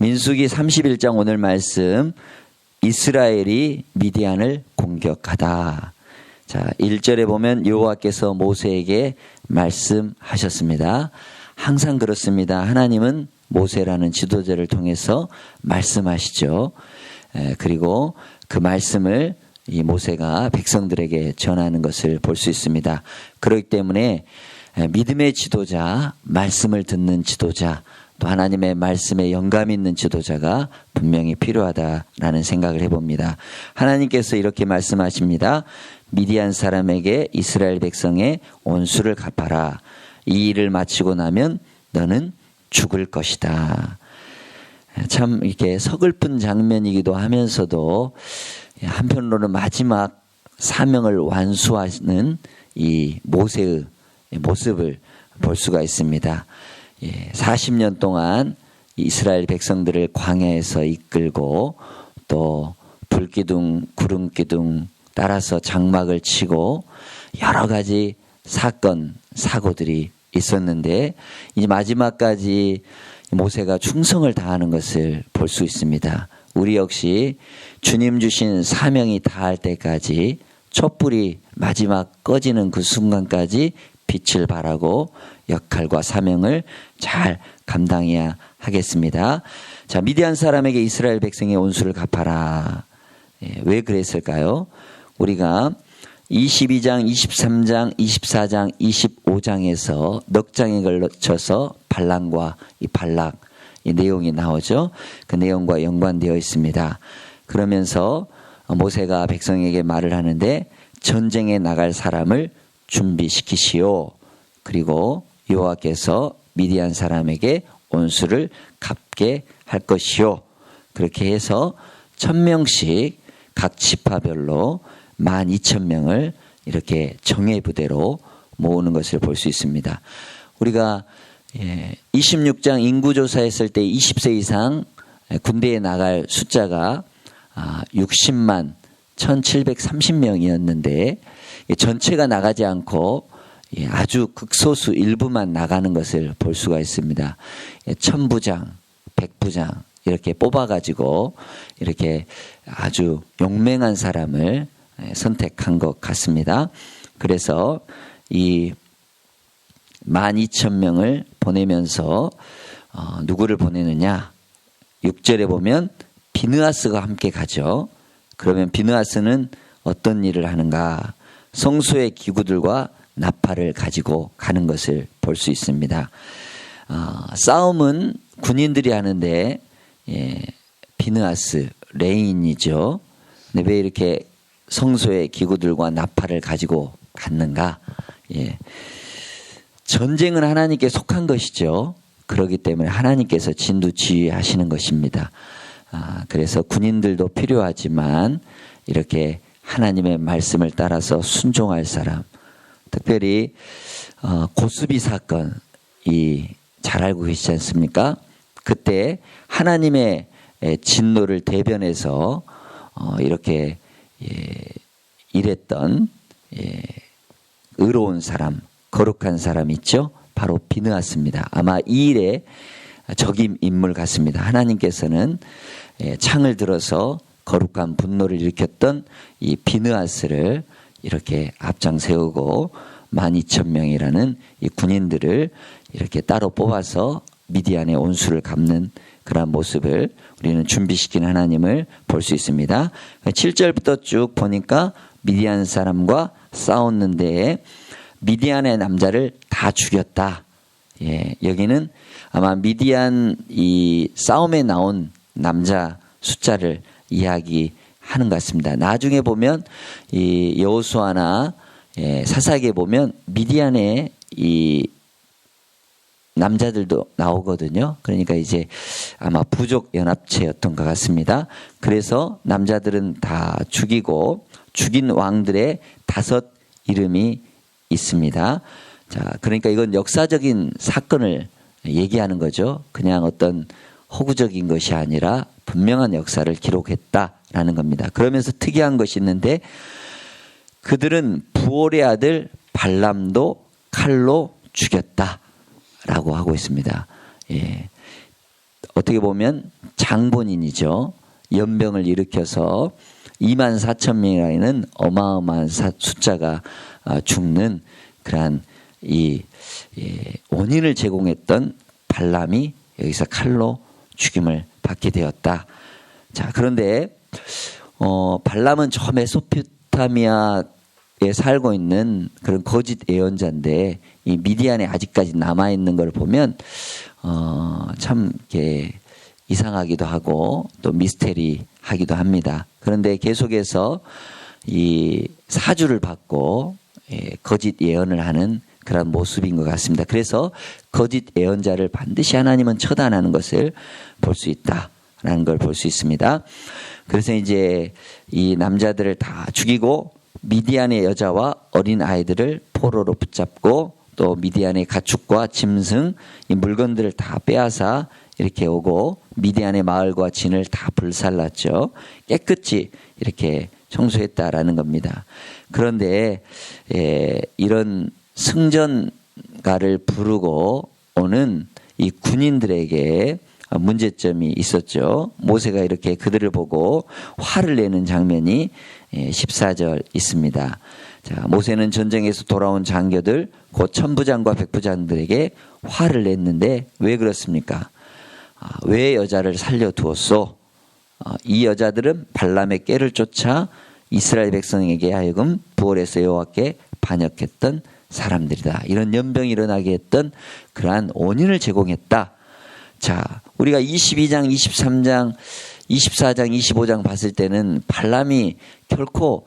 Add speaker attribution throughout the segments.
Speaker 1: 민수기 31장 오늘 말씀, 이스라엘이 미디안을 공격하다. 자, 1절에 보면 여호와께서 모세에게 말씀하셨습니다. 항상 그렇습니다. 하나님은 모세라는 지도자를 통해서 말씀하시죠. 그리고 그 말씀을 이 모세가 백성들에게 전하는 것을 볼 수 있습니다. 그렇기 때문에 믿음의 지도자, 말씀을 듣는 지도자, 또 하나님의 말씀에 영감 있는 지도자가 분명히 필요하다라는 생각을 해봅니다. 하나님께서 이렇게 말씀하십니다. 미디안 사람에게 이스라엘 백성의 온수를 갚아라. 이 일을 마치고 나면 너는 죽을 것이다. 참 이렇게 서글픈 장면이기도 하면서도 한편으로는 마지막 사명을 완수하는 이 모세의 모습을 볼 수가 있습니다. 40년 동안 이스라엘 백성들을 광야에서 이끌고 또 불기둥, 구름기둥 따라서 장막을 치고 여러 가지 사건, 사고들이 있었는데 이제 마지막까지 모세가 충성을 다하는 것을 볼 수 있습니다. 우리 역시 주님 주신 사명이 다할 때까지 촛불이 마지막 꺼지는 그 순간까지 빛을 발하고 역할과 사명을 잘 감당해야 하겠습니다. 자, 미디안 사람에게 이스라엘 백성의 온수를 갚아라. 왜 그랬을까요? 우리가 22장, 23장, 24장, 25장에서 넉 장에 걸쳐서 발람과 이 발락 이 내용이 나오죠. 그 내용과 연관되어 있습니다. 그러면서 모세가 백성에게 말을 하는데 전쟁에 나갈 사람을 준비시키시오. 그리고 여호와께서 미디안 사람에게 온수를 갚게 할 것이요. 그렇게 해서 1000명씩 각 지파별로 12,000명을 이렇게 정예부대로 모으는 것을 볼 수 있습니다. 우리가 26장 인구조사했을 때 20세 이상 군대에 나갈 숫자가 60만 1730명이었는데 전체가 나가지 않고 아주 극소수 일부만 나가는 것을 볼 수가 있습니다. 1000부장, 100부장 이렇게 뽑아가지고 이렇게 아주 용맹한 사람을 선택한 것 같습니다. 그래서 이 12,000명을 보내면서 누구를 보내느냐? 6절에 보면 비느하스가 함께 가죠. 그러면 비느하스는 어떤 일을 하는가? 성소의 기구들과 나팔을 가지고 가는 것을 볼 수 있습니다. 싸움은 군인들이 하는데 비느하스, 레인이죠. 근데 왜 이렇게 성소의 기구들과 나팔을 가지고 갔는가? 전쟁은 하나님께 속한 것이죠. 그렇기 때문에 하나님께서 진두지휘하시는 것입니다. 그래서 군인들도 필요하지만 이렇게 하나님의 말씀을 따라서 순종할 사람, 특별히 고수비 사건 잘 알고 계시지 않습니까? 그때 하나님의 진노를 대변해서 이렇게 일했던 의로운 사람, 거룩한 사람 있죠? 바로 비느하스입니다. 아마 이 일에 적임 인물 같습니다. 하나님께서는 창을 들어서 거룩한 분노를 일으켰던 이 비느하스를 이렇게 앞장 세우고 12,000명이라는 이 군인들을 이렇게 따로 뽑아서 미디안의 온수를 갚는 그런 모습을 우리는 준비시킨 하나님을 볼 수 있습니다. 7절부터 쭉 보니까 미디안 사람과 싸웠는데 미디안의 남자를 다 죽였다. 여기는 아마 미디안 이 싸움에 나온 남자 숫자를 이야기하는 것 같습니다. 나중에 보면 이 여호수아나 사사기에 보면 미디안의 이 남자들도 나오거든요. 그러니까 이제 아마 부족 연합체였던 것 같습니다. 그래서 남자들은 다 죽이고 죽인 왕들의 5 이름이 있습니다. 자, 그러니까 이건 역사적인 사건을 얘기하는 거죠. 그냥 어떤 허구적인 것이 아니라 분명한 역사를 기록했다라는 겁니다. 그러면서 특이한 것이 있는데 그들은 부올의 아들 발람도 칼로 죽였다라고 하고 있습니다. 어떻게 보면 장본인이죠. 연병을 일으켜서 24,000명이라는 어마어마한 숫자가 죽는 그러한 이 원인을 제공했던 발람이 여기서 칼로 죽임을 받게 되었다. 자, 그런데 발람은 저 메소포타미아에 살고 있는 그런 거짓 예언자인데 이 미디안에 아직까지 남아 있는 걸 보면 참 이렇게 이상하기도 하고 또 미스테리하기도 합니다. 그런데 계속해서 이 사주를 받고 거짓 예언을 하는 그런 모습인 것 같습니다. 그래서 거짓 예언자를 반드시 하나님은 처단하는 것을 볼 수 있다라는 걸 볼 수 있습니다. 그래서 이제 이 남자들을 다 죽이고 미디안의 여자와 어린 아이들을 포로로 붙잡고 또 미디안의 가축과 짐승 이 물건들을 다 빼앗아 이렇게 오고 미디안의 마을과 진을 다 불살랐죠. 깨끗이 이렇게 청소했다라는 겁니다. 그런데 이런 승전가를 부르고 오는 이 군인들에게 문제점이 있었죠. 모세가 이렇게 그들을 보고 화를 내는 장면이 14절 있습니다. 자, 모세는 전쟁에서 돌아온 장교들 곧 천부장과 백부장들에게 화를 냈는데 왜 그렇습니까? 왜 여자를 살려두었소? 이 여자들은 발람의 꾀를 쫓아 이스라엘 백성에게 하여금 부월에서 여호와께 반역했던 사람들이다. 이런 연병이 일어나게 했던 그러한 원인을 제공했다. 자, 우리가 22장, 23장, 24장, 25장 봤을 때는 발람이 결코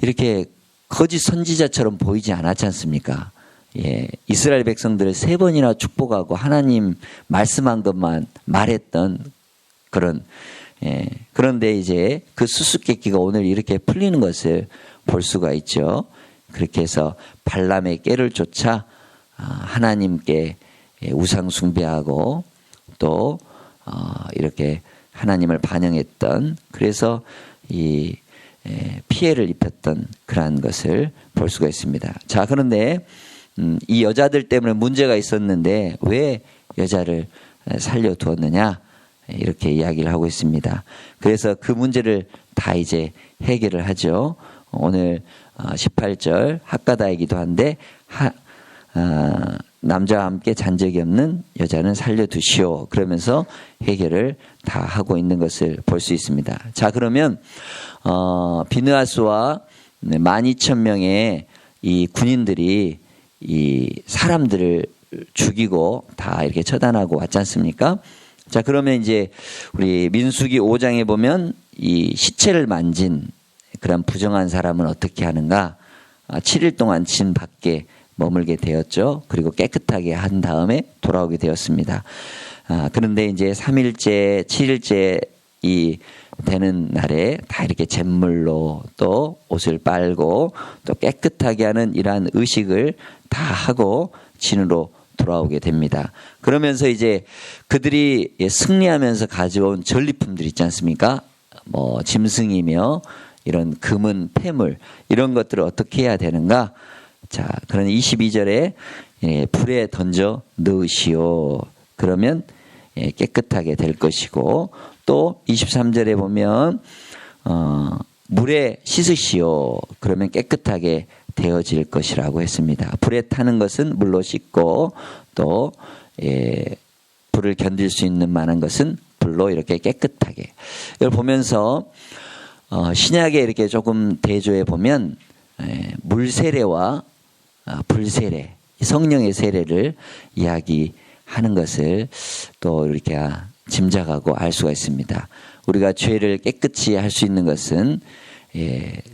Speaker 1: 이렇게 거짓 선지자처럼 보이지 않았지 않습니까? 이스라엘 백성들을 3번이나 축복하고 하나님 말씀한 것만 말했던 그런 그런데 이제 그 수수께끼가 오늘 이렇게 풀리는 것을 볼 수가 있죠. 그렇게 해서 발람의 꾀를 쫓아 하나님께 우상 숭배하고 또 이렇게 하나님을 반영했던 그래서 이 피해를 입혔던 그러한 것을 볼 수가 있습니다. 자, 그런데 이 여자들 때문에 문제가 있었는데 왜 여자를 살려두었느냐 이렇게 이야기를 하고 있습니다. 그래서 그 문제를 다 이제 해결을 하죠. 오늘 18절 학가다이기도 한데 남자와 함께 잔 적이 없는 여자는 살려두시오. 그러면서 해결을 다 하고 있는 것을 볼 수 있습니다. 자, 그러면 비느하스와 12,000명의 이 군인들이 이 사람들을 죽이고 다 이렇게 처단하고 왔지 않습니까? 자, 그러면 이제 우리 민수기 5장에 보면 이 시체를 만진 그런 부정한 사람은 어떻게 하는가? 7일 동안 진 밖에 머물게 되었죠. 그리고 깨끗하게 한 다음에 돌아오게 되었습니다. 그런데 이제 3일째, 7일째 이 되는 날에 다 이렇게 잿물로 또 옷을 빨고 또 깨끗하게 하는 이러한 의식을 다 하고 진으로 돌아오게 됩니다. 그러면서 이제 그들이 승리하면서 가져온 전리품들 있지 않습니까? 뭐 짐승이며 이런 금은 폐물 이런 것들을 어떻게 해야 되는가? 자, 그런 22절에 불에 던져 넣으시오. 그러면 깨끗하게 될 것이고 또 23절에 보면 물에 씻으시오. 그러면 깨끗하게 되어질 것이라고 했습니다. 불에 타는 것은 물로 씻고 또 불을 견딜 수 있는 만한 것은 불로 이렇게 깨끗하게. 이걸 보면서 신약에 이렇게 조금 대조해 보면 물 세례와 불 세례, 성령의 세례를 이야기하는 것을 또 이렇게 짐작하고 알 수가 있습니다. 우리가 죄를 깨끗이 할 수 있는 것은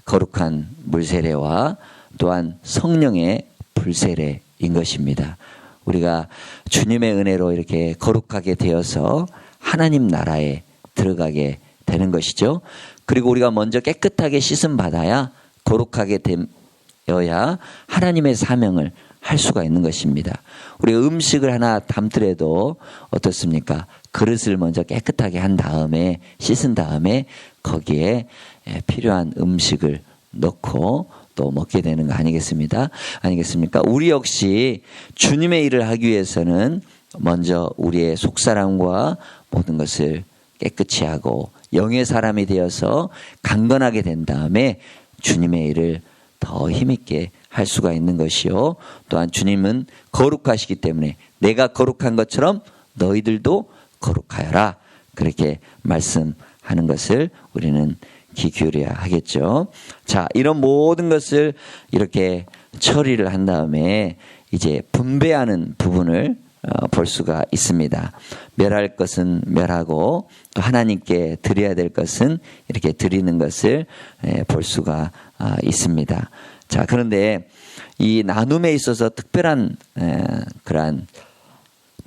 Speaker 1: 거룩한 물 세례와 또한 성령의 불 세례인 것입니다. 우리가 주님의 은혜로 이렇게 거룩하게 되어서 하나님 나라에 들어가게 되는 것이죠. 그리고 우리가 먼저 깨끗하게 씻음 받아야 거룩하게 되어야 하나님의 사명을 할 수가 있는 것입니다. 우리가 음식을 하나 담더라도 어떻습니까? 그릇을 먼저 깨끗하게 한 다음에 씻은 다음에 거기에 필요한 음식을 넣고 또 먹게 되는 거 아니겠습니까? 우리 역시 주님의 일을 하기 위해서는 먼저 우리의 속사람과 모든 것을 깨끗이 하고 영의 사람이 되어서 강건하게 된 다음에 주님의 일을 더 힘있게 할 수가 있는 것이요. 또한 주님은 거룩하시기 때문에 내가 거룩한 것처럼 너희들도 거룩하여라. 그렇게 말씀하는 것을 우리는 귀 기울여야 하겠죠. 자, 이런 모든 것을 이렇게 처리를 한 다음에 이제 분배하는 부분을 볼 수가 있습니다. 멸할 것은 멸하고 또 하나님께 드려야 될 것은 이렇게 드리는 것을 볼 수가 있습니다. 자, 그런데 이 나눔에 있어서 특별한 그러한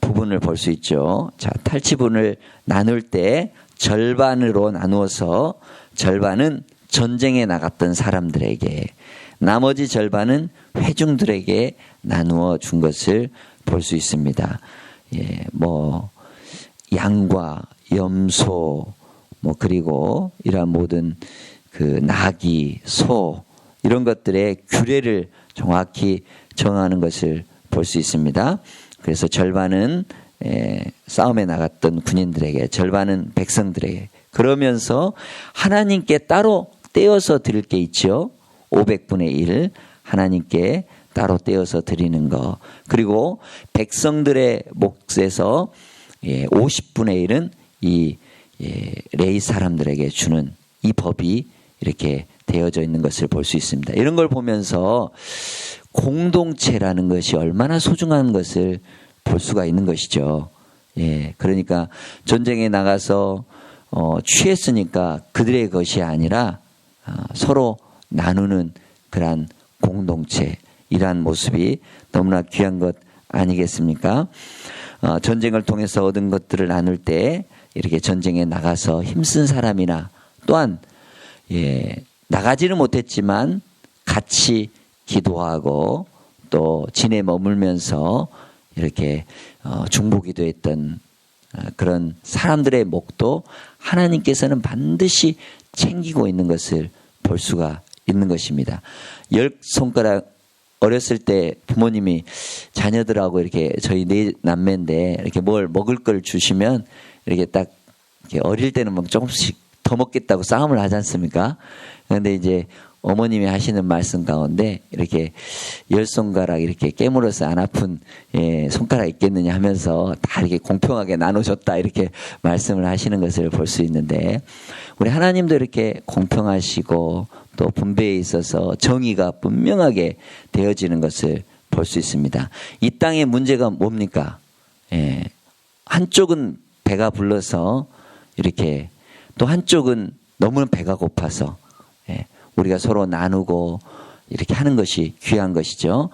Speaker 1: 부분을 볼 수 있죠. 자, 탈취분을 나눌 때 절반으로 나누어서 절반은 전쟁에 나갔던 사람들에게, 나머지 절반은 회중들에게 나누어 준 것을 볼 수 있습니다. 예, 양과 염소, 그리고 이러한 모든 그 나귀, 소, 이런 것들의 규례를 정확히 정하는 것을 볼 수 있습니다. 그래서 절반은 싸움에 나갔던 군인들에게, 절반은 백성들에게, 그러면서 하나님께 따로 떼어서 드릴 게 있죠. 500분의 1 하나님께 따로 떼어서 드리는 거. 그리고 백성들의 몫에서 50분의 1은 이 레위 사람들에게 주는 이 법이 이렇게 되어져 있는 것을 볼 수 있습니다. 이런 걸 보면서 공동체라는 것이 얼마나 소중한 것을 볼 수가 있는 것이죠. 예, 그러니까 전쟁에 나가서 취했으니까 그들의 것이 아니라 서로 나누는 그러한 공동체, 이러한 모습이 너무나 귀한 것 아니겠습니까? 전쟁을 통해서 얻은 것들을 나눌 때 이렇게 전쟁에 나가서 힘쓴 사람이나 또한 나가지는 못했지만 같이 기도하고 또 진에 머물면서 이렇게 중보기도 했던 그런 사람들의 몫도 하나님께서는 반드시 챙기고 있는 것을 볼 수가 있는 것입니다. 10손가락, 어렸을 때 부모님이 자녀들하고 이렇게, 저희 4남매인데 이렇게 뭘 먹을 걸 주시면 이렇게 딱 이렇게 어릴 때는 막 조금씩 더 먹겠다고 싸움을 하지 않습니까? 그런데 이제 어머님이 하시는 말씀 가운데 이렇게 10손가락 이렇게 깨물어서 안 아픈 손가락 있겠느냐 하면서 다 이렇게 공평하게 나눠줬다, 이렇게 말씀을 하시는 것을 볼 수 있는데, 우리 하나님도 이렇게 공평하시고 또 분배에 있어서 정의가 분명하게 되어지는 것을 볼 수 있습니다. 이 땅의 문제가 뭡니까? 한쪽은 배가 불러서 이렇게, 또 한쪽은 너무 배가 고파서 우리가 서로 나누고 이렇게 하는 것이 귀한 것이죠.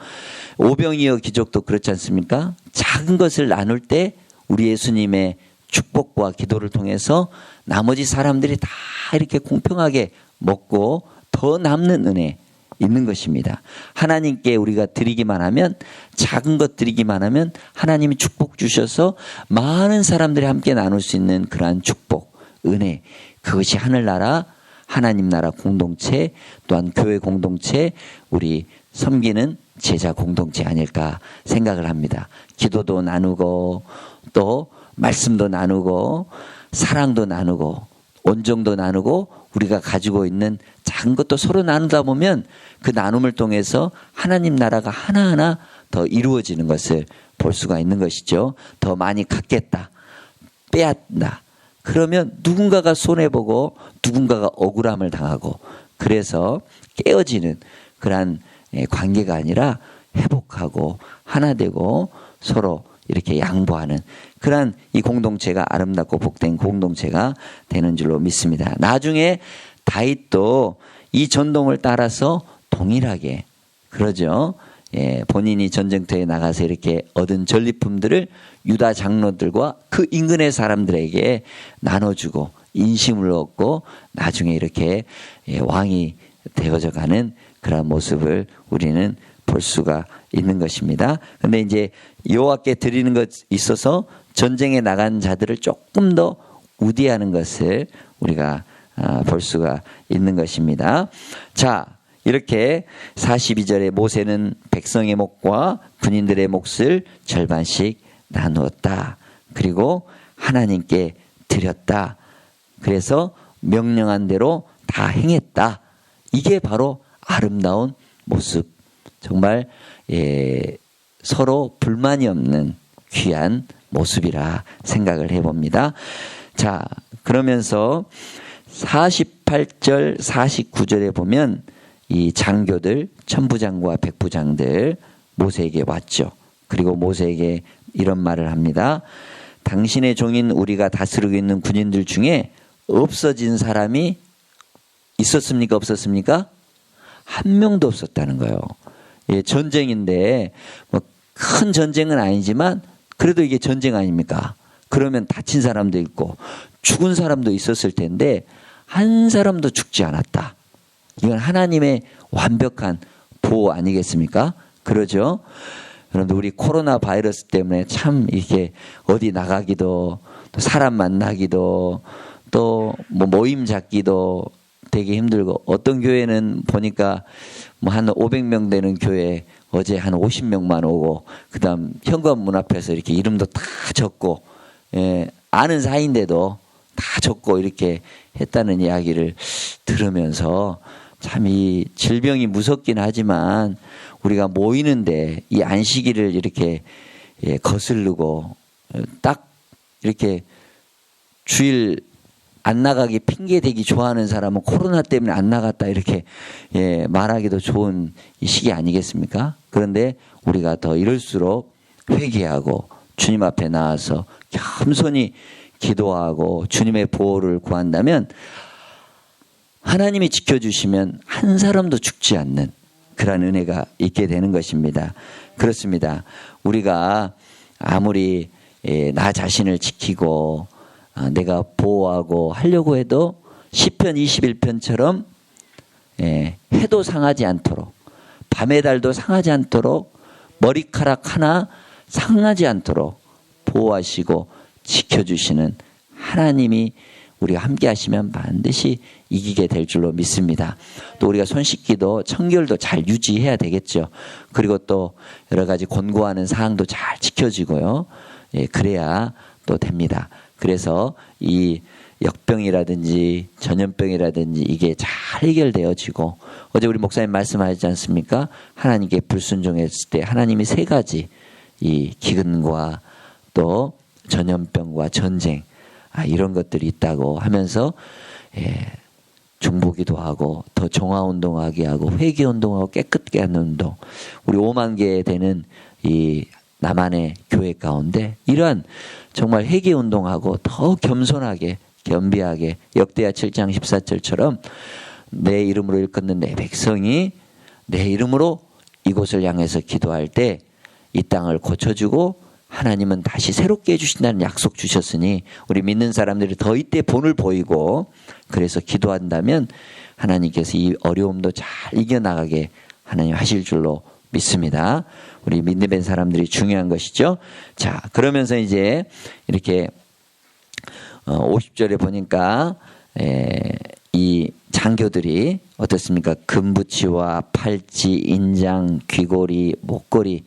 Speaker 1: 오병이어 귀족도 그렇지 않습니까? 작은 것을 나눌 때 우리 예수님의 축복과 기도를 통해서 나머지 사람들이 다 이렇게 공평하게 먹고 더 남는 은혜 있는 것입니다. 하나님께 우리가 드리기만 하면, 작은 것 드리기만 하면 하나님이 축복 주셔서 많은 사람들이 함께 나눌 수 있는 그러한 축복, 은혜, 그것이 하늘나라, 하나님 나라 공동체, 또한 교회 공동체, 우리 섬기는 제자 공동체 아닐까 생각을 합니다. 기도도 나누고 또 말씀도 나누고 사랑도 나누고 온정도 나누고 우리가 가지고 있는 작은 것도 서로 나누다 보면 그 나눔을 통해서 하나님 나라가 하나하나 더 이루어지는 것을 볼 수가 있는 것이죠. 더 많이 갖겠다, 빼앗다. 그러면 누군가가 손해보고 누군가가 억울함을 당하고, 그래서 깨어지는 그러한 관계가 아니라 회복하고 하나 되고 서로 이렇게 양보하는 그러한 이 공동체가 아름답고 복된 공동체가 되는 줄로 믿습니다. 나중에 다윗도 이 전통을 따라서 동일하게, 그러죠. 본인이 전쟁터에 나가서 이렇게 얻은 전리품들을 유다 장로들과 그 인근의 사람들에게 나눠주고 인심을 얻고 나중에 이렇게 왕이 되어져 가는 그런 모습을 우리는 볼 수가 있는 것입니다. 그런데 이제 여호와께 드리는 것 있어서 전쟁에 나간 자들을 조금 더 우대하는 것을 우리가 볼 수가 있는 것입니다. 자, 이렇게 42절에 모세는 백성의 몫과 군인들의 몫을 절반씩 나누었다. 그리고 하나님께 드렸다. 그래서 명령한 대로 다 행했다. 이게 바로 아름다운 모습. 정말 서로 불만이 없는 귀한 모습이라 생각을 해봅니다. 자, 그러면서 48절 49절에 보면 이 장교들 천부장과 백부장들 모세에게 왔죠. 그리고 모세에게 이런 말을 합니다. 당신의 종인 우리가 다스리고 있는 군인들 중에 없어진 사람이 있었습니까? 없었습니까? 한 명도 없었다는 거예요. 예, 전쟁인데 뭐 큰 전쟁은 아니지만 그래도 이게 전쟁 아닙니까? 그러면 다친 사람도 있고 죽은 사람도 있었을 텐데 한 사람도 죽지 않았다. 이건 하나님의 완벽한 보호 아니겠습니까? 그러죠? 그런데 우리 코로나 바이러스 때문에 참 이렇게 어디 나가기도 또 사람 만나기도 또 뭐 모임 잡기도 되게 힘들고 어떤 교회는 보니까 뭐 한 500명 되는 교회 어제 한 50명만 오고 그다음 현관문 앞에서 이렇게 이름도 다 적고 아는 사이인데도 다 적고 이렇게 했다는 이야기를 들으면서 참 이 질병이 무섭긴 하지만 우리가 모이는데 이 안식일을 이렇게 거스르고 딱 이렇게 주일 안 나가기 핑계 대기 좋아하는 사람은 코로나 때문에 안 나갔다 이렇게 말하기도 좋은 이 시기 아니겠습니까? 그런데 우리가 더 이럴수록 회개하고 주님 앞에 나와서 겸손히 기도하고 주님의 보호를 구한다면 하나님이 지켜주시면 한 사람도 죽지 않는 그런 은혜가 있게 되는 것입니다. 그렇습니다. 우리가 아무리 나 자신을 지키고 내가 보호하고 하려고 해도 시편 21편처럼 해도 상하지 않도록 밤의 달도 상하지 않도록 머리카락 하나 상하지 않도록 보호하시고 지켜주시는 하나님이 우리가 함께 하시면 반드시 이기게 될 줄로 믿습니다. 또 우리가 손 씻기도 청결도 잘 유지해야 되겠죠. 그리고 또 여러 가지 권고하는 사항도 잘 지켜지고요. 그래야 또 됩니다. 그래서 이 역병이라든지 전염병이라든지 이게 잘 해결되어지고 어제 우리 목사님 말씀하셨지 않습니까? 하나님께 불순종했을 때 하나님이 세 가지 이 기근과 또 전염병과 전쟁 이런 것들이 있다고 하면서 중보기도 하고 더 정화운동하게 하고 회개운동하고 깨끗게 하는 운동 우리 5만 개 되는 이 남한의 교회 가운데 이러한 정말 회개운동하고 더 겸손하게 겸비하게 역대하 7장 14절처럼 내 이름으로 일컫는 내 백성이 내 이름으로 이곳을 향해서 기도할 때 이 땅을 고쳐주고 하나님은 다시 새롭게 해주신다는 약속 주셨으니 우리 믿는 사람들이 더 이때 본을 보이고 그래서 기도한다면 하나님께서 이 어려움도 잘 이겨나가게 하나님 하실 줄로 믿습니다. 우리 믿는 사람들이 중요한 것이죠. 자, 그러면서 이제 이렇게 50절에 보니까 이 장교들이 어떻습니까? 금부치와 팔찌, 인장, 귀고리, 목걸이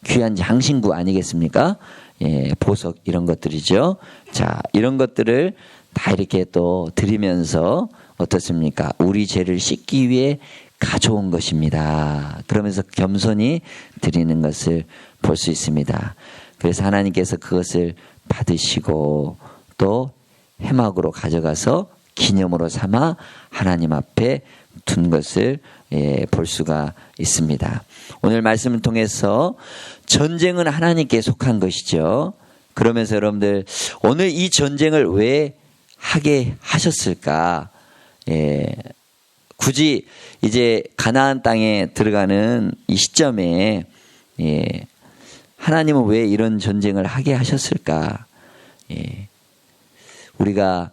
Speaker 1: 귀한 장신구 아니겠습니까? 보석 이런 것들이죠. 자, 이런 것들을 다 이렇게 또 드리면서 어떻습니까? 우리 죄를 씻기 위해 가져온 것입니다. 그러면서 겸손히 드리는 것을 볼 수 있습니다. 그래서 하나님께서 그것을 받으시고 또 해막으로 가져가서 기념으로 삼아 하나님 앞에 둔 것을 볼 수가 있습니다. 오늘 말씀을 통해서 전쟁은 하나님께 속한 것이죠. 그러면서 여러분들 오늘 이 전쟁을 왜 하게 하셨을까? 굳이 이제 가나안 땅에 들어가는 이 시점에 하나님은 왜 이런 전쟁을 하게 하셨을까? 우리가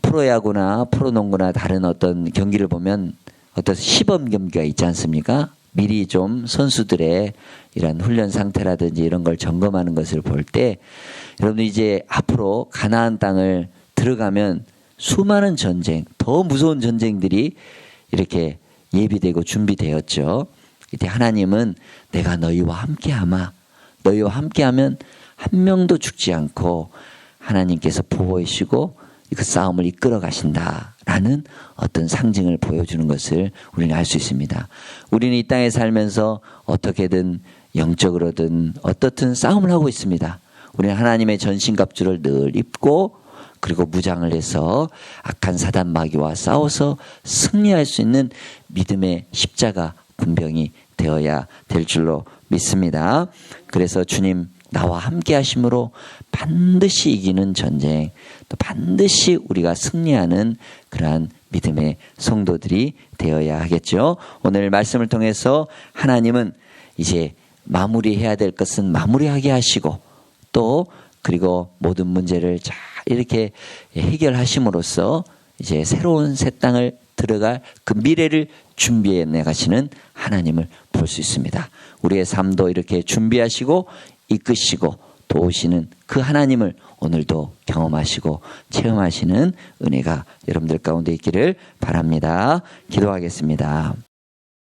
Speaker 1: 프로야구나 프로농구나 다른 어떤 경기를 보면 어떤 시범 경기가 있지 않습니까? 미리 좀 선수들의 이런 훈련 상태라든지 이런 걸 점검하는 것을 볼 때 여러분 이제 앞으로 가나안 땅을 들어가면 수많은 전쟁, 더 무서운 전쟁들이 이렇게 예비되고 준비되었죠. 이때 하나님은 내가 너희와 함께하마. 너희와 함께하면 한 명도 죽지 않고 하나님께서 보호하시고 그 싸움을 이끌어 가신다라는 어떤 상징을 보여주는 것을 우리는 알 수 있습니다. 우리는 이 땅에 살면서 어떻게든 영적으로든 어떻든 싸움을 하고 있습니다. 우리는 하나님의 전신갑주를 늘 입고 그리고 무장을 해서 악한 사단 마귀와 싸워서 승리할 수 있는 믿음의 십자가 군병이 되어야 될 줄로 믿습니다. 그래서 주님 나와 함께 하심으로 반드시 이기는 전쟁, 또 반드시 우리가 승리하는 그러한 믿음의 성도들이 되어야 하겠죠. 오늘 말씀을 통해서 하나님은 이제 마무리해야 될 것은 마무리하게 하시고 또 그리고 모든 문제를 잘 이렇게 해결하심으로써 이제 새로운 새 땅을 들어갈 그 미래를 준비해 나가시는 하나님을 볼 수 있습니다. 우리의 삶도 이렇게 준비하시고 이끄시고 도우시는 그 하나님을 오늘도 경험하시고 체험하시는 은혜가 여러분들 가운데 있기를 바랍니다. 기도하겠습니다.